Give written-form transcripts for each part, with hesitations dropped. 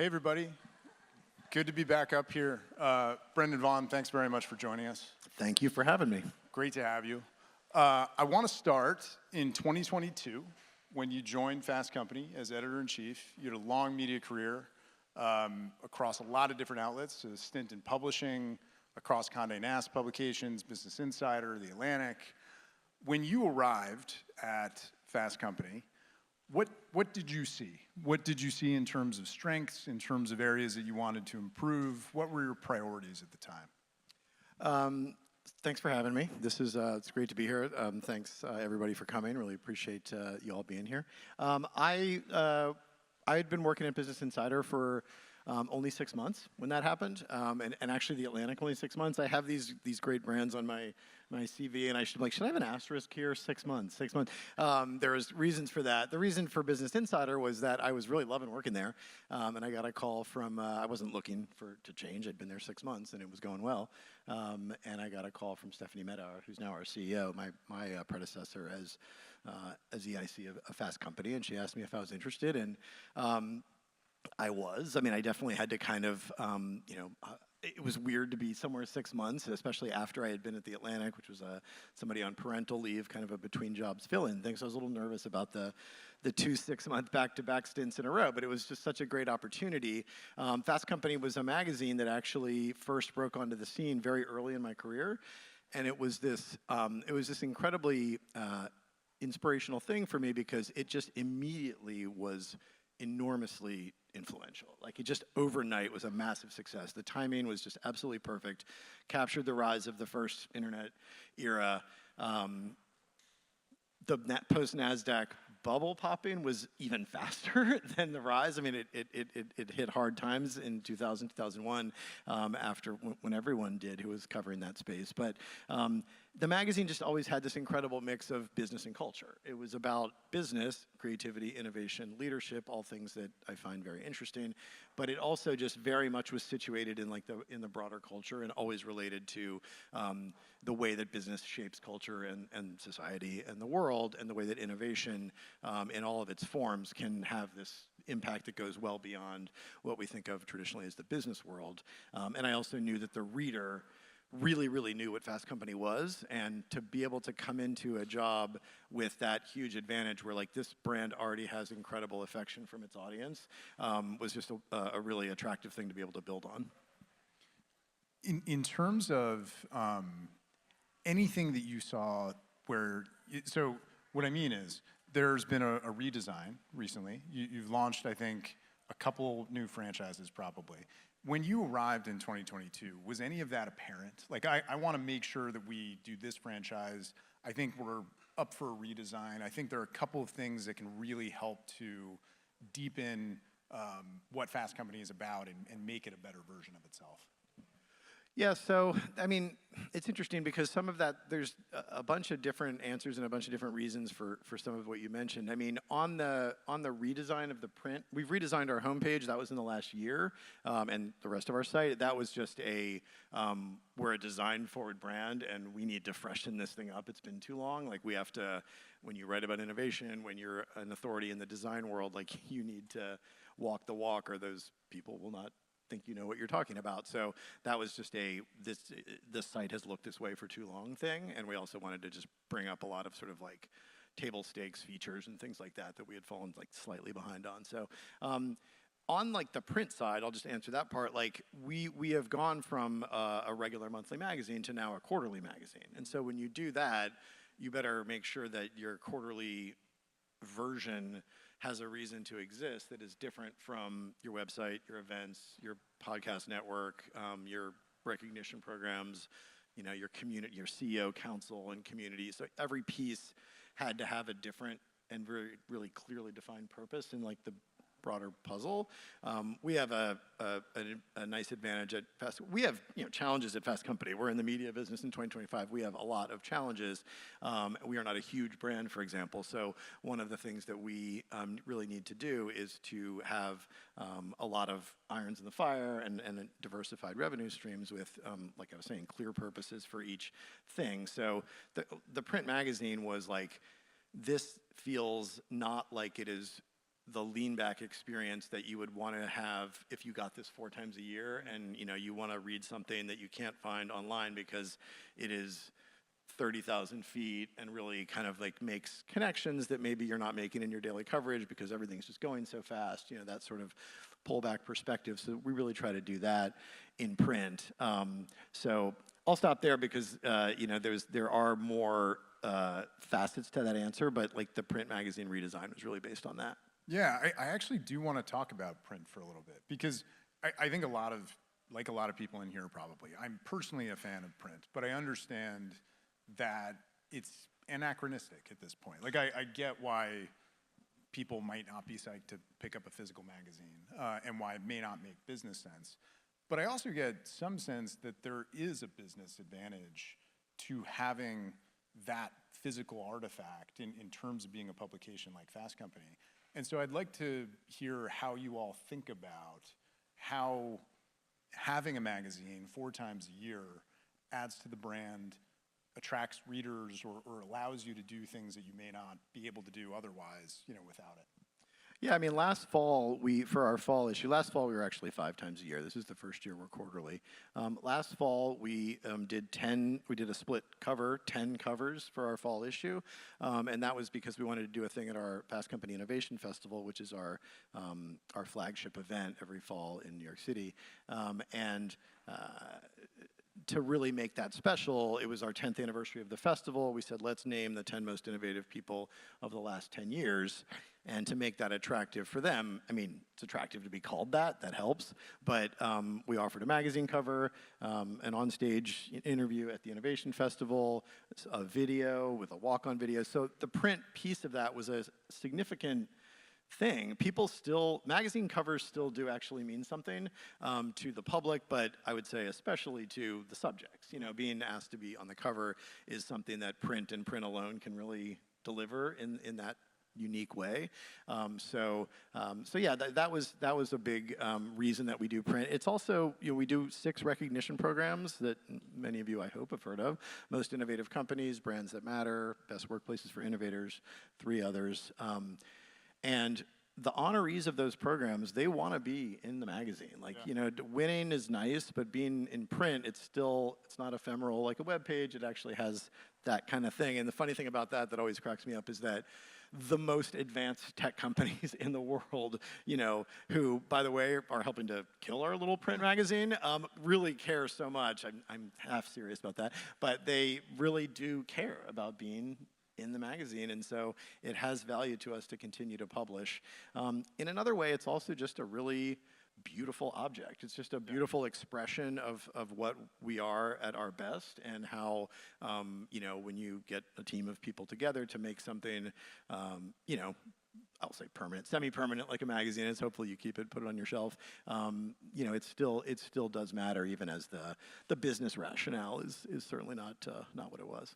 Hey, everybody. Good to be back up here. Brendan Vaughan, thanks very much for joining us. Thank you for having me. Great to have you. I want to start in 2022 when you joined Fast Company as editor-in-chief. You had a long media career across a lot of different outlets, a stint in publishing, across Condé Nast publications, Business Insider, The Atlantic. When you arrived at Fast Company, what did you see? What did you see in terms of strengths, in terms of areas that you wanted to improve? What were your priorities at the time? Thanks for having me. It's great to be here. Thanks everybody for coming. Really appreciate you all being here. I had been working at Business Insider for only 6 months when that happened, and actually The Atlantic only 6 months. I have these great brands on my CV, and should I have an asterisk here? 6 months, 6 months. There was reasons for that. The reason for Business Insider was that I was really loving working there, and I got a call from, I wasn't looking to change. I'd been there 6 months, and it was going well. And I got a call from Stephanie Meadow, who's now our CEO, my predecessor as EIC of Fast Company, and she asked me if I was interested, and I was. I definitely had to kind of, it was weird to be somewhere 6 months, especially after I had been at The Atlantic, which was somebody on parental leave, kind of a between jobs fill-in thing. So I was a little nervous about the 2 6-month back-to-back stints in a row, but it was just such a great opportunity. Fast Company was a magazine that actually first broke onto the scene very early in my career, and it was this incredibly inspirational thing for me because it just immediately was enormously influential. It just overnight was a massive success. The timing was just absolutely perfect. Captured the rise of the first internet era. The post-NASDAQ bubble popping was even faster than the rise. It hit hard times in 2000, 2001 after when everyone did who was covering that space. But the magazine just always had this incredible mix of business and culture. It was about business, creativity, innovation, leadership, all things that I find very interesting. But it also just very much was situated in the broader culture and always related to the way that business shapes culture and society and the world, and the way that innovation in all of its forms can have this impact that goes well beyond what we think of traditionally as the business world. And I also knew that the reader really, really knew what Fast Company was, and to be able to come into a job with that huge advantage where this brand already has incredible affection from its audience was just a really attractive thing to be able to build on. In terms of anything that you saw so what I mean is there's been a redesign recently. You've launched, I think, a couple new franchises probably. When you arrived in 2022, was any of that apparent? I want to make sure that we do this franchise. I think we're up for a redesign. I think there are a couple of things that can really help to deepen what Fast Company is about and make it a better version of itself. Yeah, so, it's interesting because some of that, there's a bunch of different answers and a bunch of different reasons for some of what you mentioned. On the redesign of the print, we've redesigned our homepage. That was in the last year, and the rest of our site. That was just we're a design-forward brand, and we need to freshen this thing up. It's been too long. We have to, when you write about innovation, when you're an authority in the design world, you need to walk the walk, or those people will not think you know what you're talking about. So that was just this site has looked this way for too long thing, and we also wanted to just bring up a lot of sort of table stakes features and things like that we had fallen slightly behind on. So on the print side, I'll just answer that part. We have gone from a regular monthly magazine to now a quarterly magazine, and so when you do that, you better make sure that your quarterly version has a reason to exist that is different from your website, your events, your podcast network, your recognition programs, your community, your CEO council and community. So every piece had to have a different and very really clearly defined purpose in the broader puzzle. We have a nice advantage at Fast. We have challenges at Fast Company. We're in the media business in 2025. We have a lot of challenges. We are not a huge brand, for example. So one of the things that we really need to do is to have a lot of irons in the fire and diversified revenue streams with, like I was saying, clear purposes for each thing. So the print magazine was this feels not like it is the lean back experience that you would want to have if you got this 4 times a year, and you want to read something that you can't find online because it is 30,000 feet and really kind of like makes connections that maybe you're not making in your daily coverage because everything's just going so fast, that sort of pullback perspective. So we really try to do that in print. So I'll stop there because there are more facets to that answer, but like the print magazine redesign was really based on that. Yeah, I actually do want to talk about print for a little bit because I think a lot of people in here probably, I'm personally a fan of print, but I understand that it's anachronistic at this point. Like I get why people might not be psyched to pick up a physical magazine and why it may not make business sense. But I also get some sense that there is a business advantage to having that physical artifact in terms of being a publication like Fast Company. And so I'd like to hear how you all think about how having a magazine 4 times a year adds to the brand, attracts readers, or allows you to do things that you may not be able to do otherwise, without it. Yeah, I mean, last fall, for our fall issue, we were actually 5 times a year. This is the first year we're quarterly. Last fall, we did a split cover, 10 covers for our fall issue. And that was because we wanted to do a thing at our Fast Company Innovation Festival, which is our flagship event every fall in New York City. To really make that special, it was our 10th anniversary of the festival. We said, let's name the 10 most innovative people of the last 10 years. And to make that attractive for them, I mean, it's attractive to be called that helps. But we offered a magazine cover, an onstage interview at the Innovation Festival, a video with a walk-on video. So the print piece of that was a significant thing. Magazine covers still do actually mean something to the public, but I would say especially to the subjects. Being asked to be on the cover is something that print and print alone can really deliver in that unique way. So yeah, that was a big reason that we do print. It's also, we do 6 recognition programs that many of you, I hope, have heard of. Most Innovative Companies, Brands That Matter, Best Workplaces for Innovators, 3 others. And the honorees of those programs, they want to be in the magazine. Like, winning is nice, but being in print, it's not ephemeral like a web page. It actually has that kind of thing. And the funny thing about that always cracks me up is that the most advanced tech companies in the world, who, by the way, are helping to kill our little print magazine, really care so much. I'm half serious about that. But they really do care about being in the magazine, and so it has value to us to continue to publish. In another way, it's also just a really beautiful object. It's just a beautiful expression of what we are at our best, and how, when you get a team of people together to make something, I'll say permanent, semi-permanent, like a magazine is. Hopefully you keep it, put it on your shelf. It still does matter, even as the business rationale is certainly not what it was.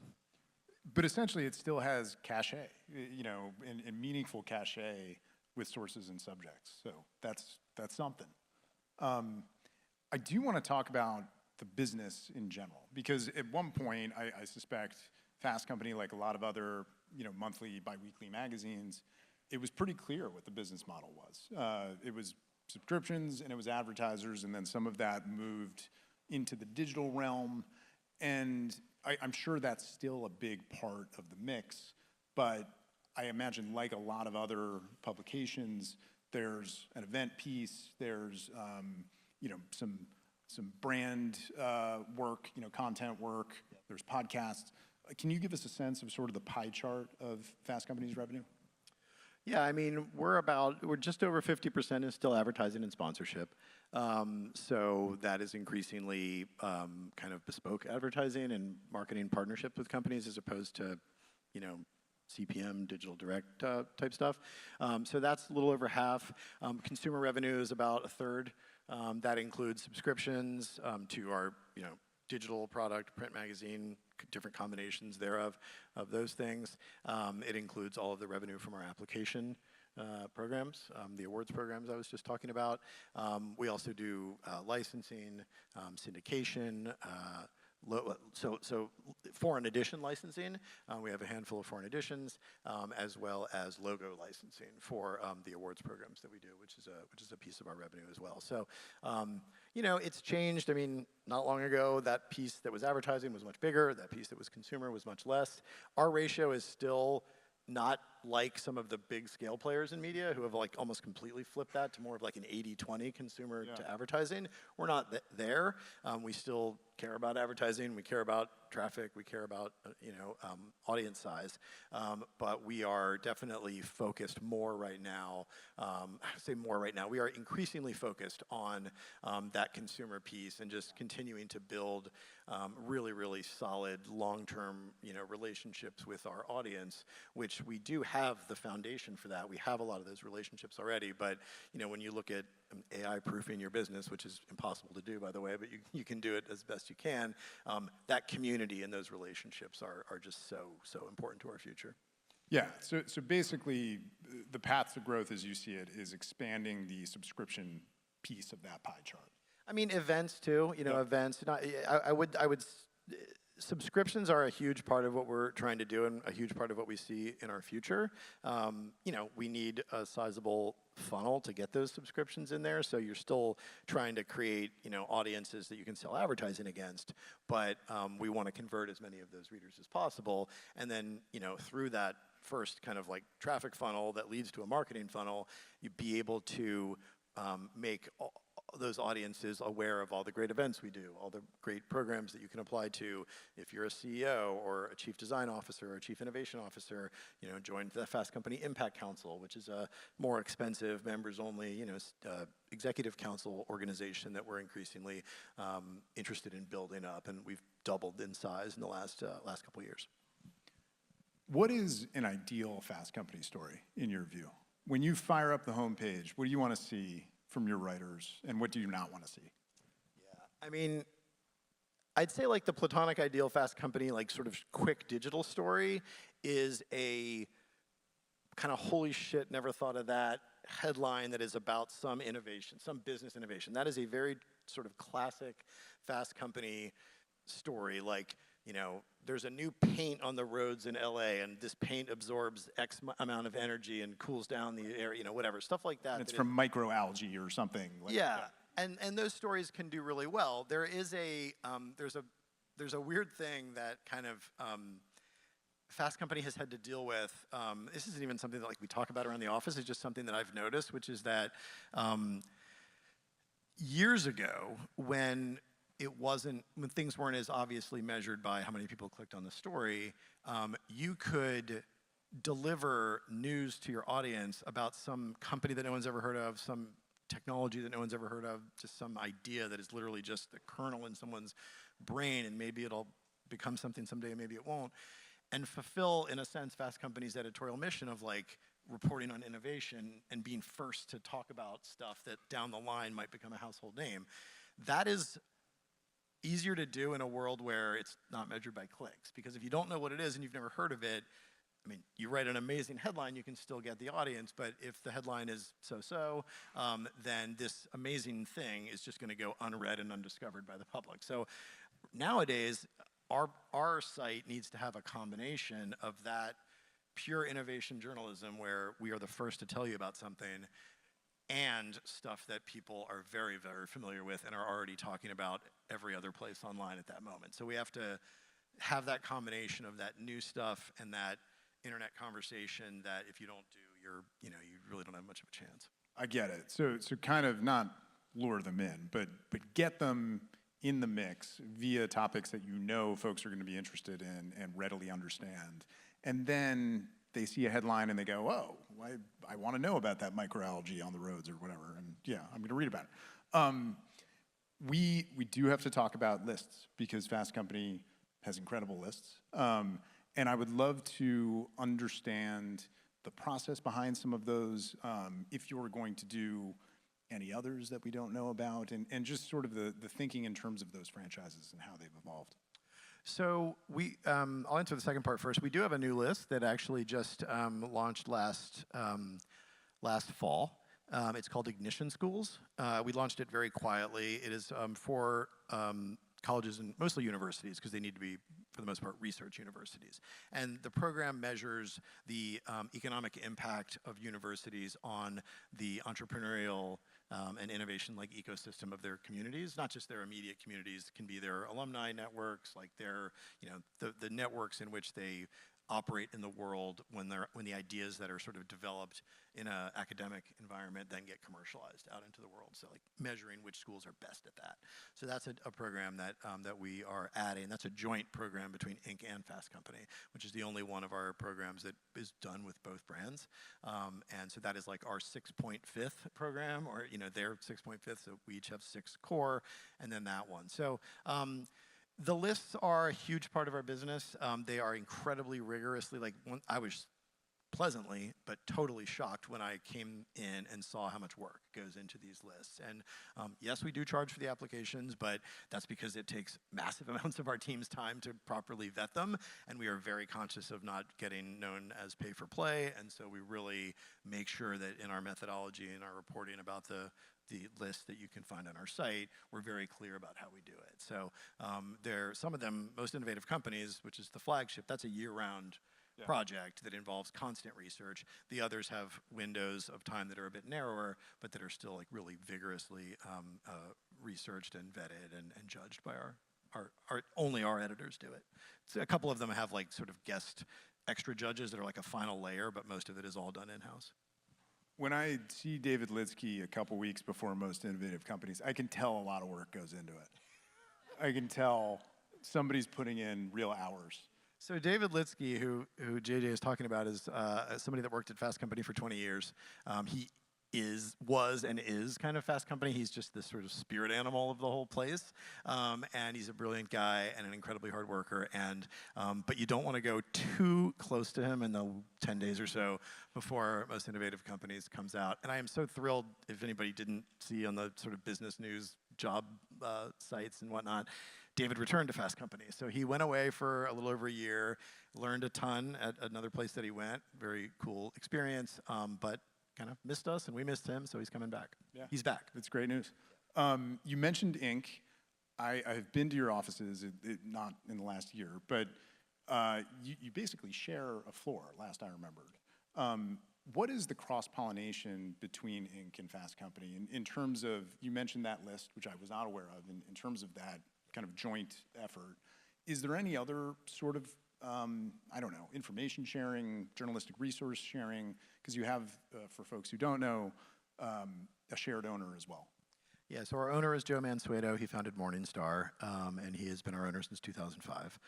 But essentially, it still has cachet, and meaningful cachet with sources and subjects. So that's something. I do want to talk about the business in general, because at one point, I suspect Fast Company, like a lot of other monthly, biweekly magazines, it was pretty clear what the business model was. It was subscriptions and it was advertisers, and then some of that moved into the digital realm. And I'm sure that's still a big part of the mix, but I imagine, like a lot of other publications, there's an event piece, there's some brand work, content work, there's podcasts. Can you give us a sense of sort of the pie chart of Fast Company's revenue? Yeah, I mean, we're just over 50% is still advertising and sponsorship. So that is increasingly kind of bespoke advertising and marketing partnerships with companies, as opposed to, CPM, digital direct type stuff. So that's a little over half. Consumer revenue is about a third. That includes subscriptions to our, digital product, print magazine, different combinations thereof of those things. It includes all of the revenue from our application programs, the awards programs I was just talking about. We also do licensing, syndication, so foreign edition licensing. We have a handful of foreign editions, as well as logo licensing for the awards programs that we do, which is a piece of our revenue as well. So, you know, it's changed. I mean, not long ago, that piece that was advertising was much bigger. That piece that was consumer was much less. Our ratio is still not like some of the big scale players in media who have like almost completely flipped that to more of like an 80-20 consumer to advertising. We're not there. We still care about advertising. We care about traffic. We care about audience size. But we are definitely focused more right now. I say more right now. We are increasingly focused on that consumer piece and just continuing to build really, really solid long-term relationships with our audience, which we do have the foundation for that. We have a lot of those relationships already, but when you look at AI proofing your business, which is impossible to do, by the way, but you can do it as best you can, that community and those relationships are just so important to our future. Yeah, so basically the path to growth as you see it is expanding the subscription piece of that pie chart. I mean, events too, events. I would subscriptions are a huge part of what we're trying to do and a huge part of what we see in our future. We need a sizable funnel to get those subscriptions in there. So you're still trying to create, audiences that you can sell advertising against. But we want to convert as many of those readers as possible. And then, through that first kind of like traffic funnel that leads to a marketing funnel, you'd be able to make those audiences aware of all the great events we do, all the great programs that you can apply to. If you're a CEO or a chief design officer or a chief innovation officer, join the Fast Company Impact Council, which is a more expensive, members-only, executive council organization that we're increasingly interested in building up, and we've doubled in size in the last couple of years. What is an ideal Fast Company story in your view? When you fire up the homepage, what do you want to see from your writers, and what do you not want to see? Yeah, I mean, I'd say like the platonic ideal Fast Company, like sort of quick digital story is a kind of holy shit, never thought of that headline that is about some innovation, some business innovation. That is a very sort of classic Fast Company story, like, there's a new paint on the roads in LA and this paint absorbs X amount of energy and cools down the air, whatever, stuff like that. And it's from microalgae or something. And those stories can do really well. There is there's a weird thing that kind of Fast Company has had to deal with. This isn't even something that like we talk about around the office. It's just something that I've noticed, which is that years ago when things weren't as obviously measured by how many people clicked on the story, you could deliver news to your audience about some company that no one's ever heard of, some technology that no one's ever heard of, just some idea that is literally just the kernel in someone's brain, and maybe it'll become something someday, and maybe it won't, and fulfill, in a sense, Fast Company's editorial mission of like reporting on innovation and being first to talk about stuff that down the line might become a household name. That is easier to do in a world where it's not measured by clicks. Because if you don't know what it is and you've never heard of it, I mean, you write an amazing headline, you can still get the audience, but if the headline is so-so, then this amazing thing is just going to go unread and undiscovered by the public. So nowadays, our site needs to have a combination of that pure innovation journalism where we are the first to tell you about something and stuff that people are very, very familiar with and are already talking about every other place online at that moment. So we have to have that combination of that new stuff and that internet conversation that if you don't do, you really don't have much of a chance. I get it. So kind of not lure them in, but get them in the mix via topics that folks are going to be interested in and readily understand. And then they see a headline and they go, oh, I want to know about that microalgae on the roads or whatever. And yeah, I'm going to read about it. We do have to talk about lists because Fast Company has incredible lists. And I would love to understand the process behind some of those, if you're going to do any others that we don't know about, and just sort of the thinking in terms of those franchises and how they've evolved. So I'll answer the second part first. We do have a new list that actually just launched last fall. It's called Ignition Schools. We launched it very quietly. It is for colleges and mostly universities, because they need to be, for the most part, research universities. And the program measures the economic impact of universities on the entrepreneurial and innovation-like ecosystem of their communities, not just their immediate communities. It can be their alumni networks, like their, the networks in which they operate in the world when the ideas that are sort of developed in an academic environment then get commercialized out into the world. So like measuring which schools are best at that. So that's a program that that we are adding. That's a joint program between Inc. and Fast Company, which is the only one of our programs that is done with both brands. And so that is like our 6.5th program, or their 6.5th. So we each have 6 core, and then that one. So. The lists are a huge part of our business. They are incredibly rigorously, I was pleasantly but totally shocked when I came in and saw how much work goes into these lists. And yes, we do charge for the applications, but that's because it takes massive amounts of our team's time to properly vet them, and we are very conscious of not getting known as pay for play, and so we really make sure that in our methodology and our reporting about the list that you can find on our site, we're very clear about how we do it. So some of them, Most Innovative Companies, which is the flagship, that's a year-round project that involves constant research. The others have windows of time that are a bit narrower, but that are still like really vigorously researched and vetted and judged by only our editors do it. So a couple of them have like sort of guest extra judges that are like a final layer, but most of it is all done in-house. When I see David Litsky a couple weeks before Most Innovative Companies, I can tell a lot of work goes into it. I can tell somebody's putting in real hours. So David Litsky, who JJ is talking about, is somebody that worked at Fast Company for 20 years. He was and is kind of Fast Company. He's just this sort of spirit animal of the whole place. And he's a brilliant guy and an incredibly hard worker. And but you don't want to go too close to him in the 10 days or so before Most Innovative Companies comes out. And I am so thrilled, if anybody didn't see on the sort of business news job sites and whatnot, David returned to Fast Company. So he went away for a little over a year, learned a ton at another place that he went. Very cool experience, but kind of missed us, and we missed him, so he's coming back. Yeah. He's back. That's great news. You mentioned Inc. I've been to your offices, not in the last year, but you basically share a floor, last I remembered. What is the cross-pollination between Inc. and Fast Company in terms of, you mentioned that list, which I was not aware of, in terms of that kind of joint effort. Is there any other sort of, I don't know, information sharing, journalistic resource sharing? Because you have, for folks who don't know, a shared owner as well. Yeah, so our owner is Joe Mansueto. He founded Morningstar, and he has been our owner since 2005.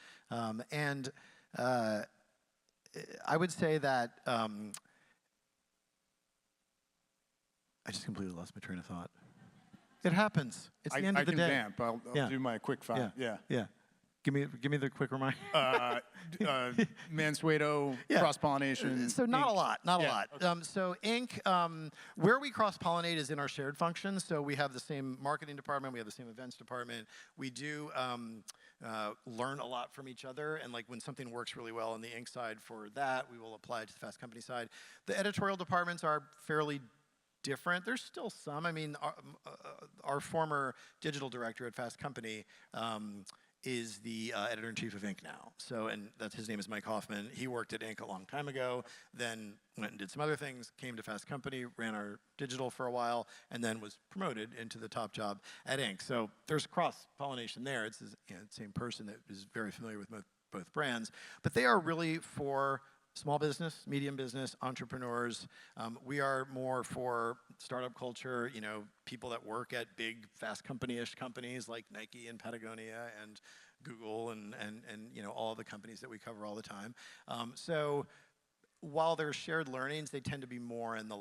I would say that I just completely lost my train of thought. It happens. It's the end of the day. I can vamp. I'll do my quick five. Yeah. Give me the quick reminder. Mansueto, cross-pollination. So not a lot. Okay. So Inc., where we cross-pollinate is in our shared functions. So we have the same marketing department. We have the same events department. We do learn a lot from each other. And like when something works really well on the Inc. side for that, we will apply it to the Fast Company side. The editorial departments are fairly different. There's still some. I mean, our former digital director at Fast Company is the editor-in-chief of Inc. now. So, and his name is Mike Hoffman. He worked at Inc. a long time ago, then went and did some other things, came to Fast Company, ran our digital for a while, and then was promoted into the top job at Inc. So there's cross-pollination there. It's the same person that is very familiar with both brands. But they are really for small business, medium business, entrepreneurs. We are more for startup culture, people that work at big, fast company-ish companies like Nike and Patagonia and Google and all the companies that we cover all the time. So while there's shared learnings, they tend to be more in the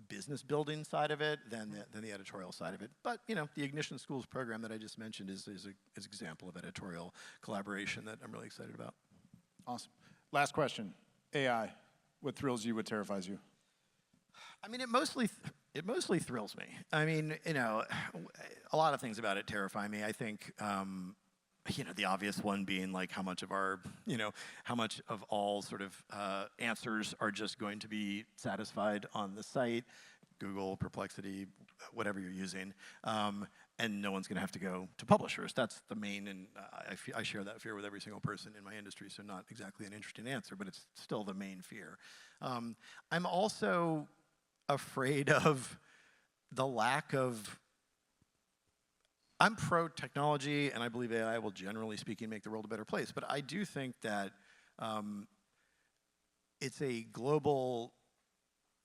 business building side of it than the editorial side of it. But the Ignition Schools program that I just mentioned is an example of editorial collaboration that I'm really excited about. Awesome. Last question. AI. What thrills you? What terrifies you? I mean, it mostly thrills me. I mean, a lot of things about it terrify me. I think, the obvious one being like how much of all sort of answers are just going to be satisfied on the site, Google, Perplexity, whatever you're using. and no one's going to have to go to publishers. That's the main, and I share that fear with every single person in my industry, so not exactly an interesting answer, but it's still the main fear. I'm also afraid of the lack of, I'm pro-technology, and I believe AI will, generally speaking, make the world a better place, but I do think that it's a global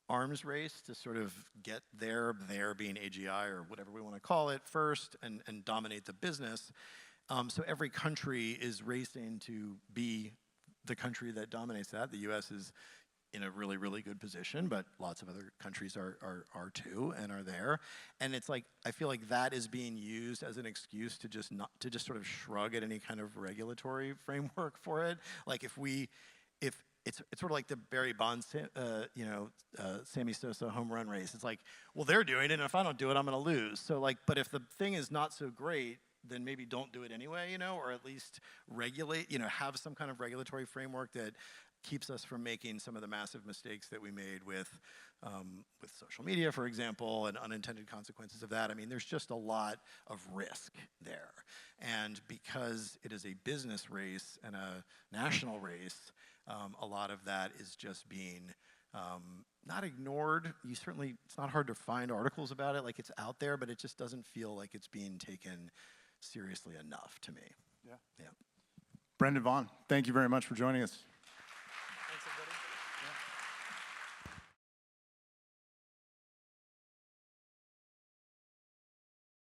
arms race to sort of get there being AGI or whatever we want to call it first and dominate the business. So every country is racing to be the country that dominates that. The US is in a really, really good position, but lots of other countries are too and are there. And it's like, I feel like that is being used as an excuse to just sort of shrug at any kind of regulatory framework for it. Like if it's sort of like the Barry Bonds, Sammy Sosa home run race. It's like, well, they're doing it, and if I don't do it, I'm going to lose. So like, but if the thing is not so great, then maybe don't do it anyway, or at least regulate, have some kind of regulatory framework that keeps us from making some of the massive mistakes that we made with social media, for example, and unintended consequences of that. I mean, there's just a lot of risk there. And because it is a business race and a national race, a lot of that is just being not ignored. It's not hard to find articles about it, like it's out there, but it just doesn't feel like it's being taken seriously enough to me. Yeah. Yeah. Brendan Vaughan, thank you very much for joining us.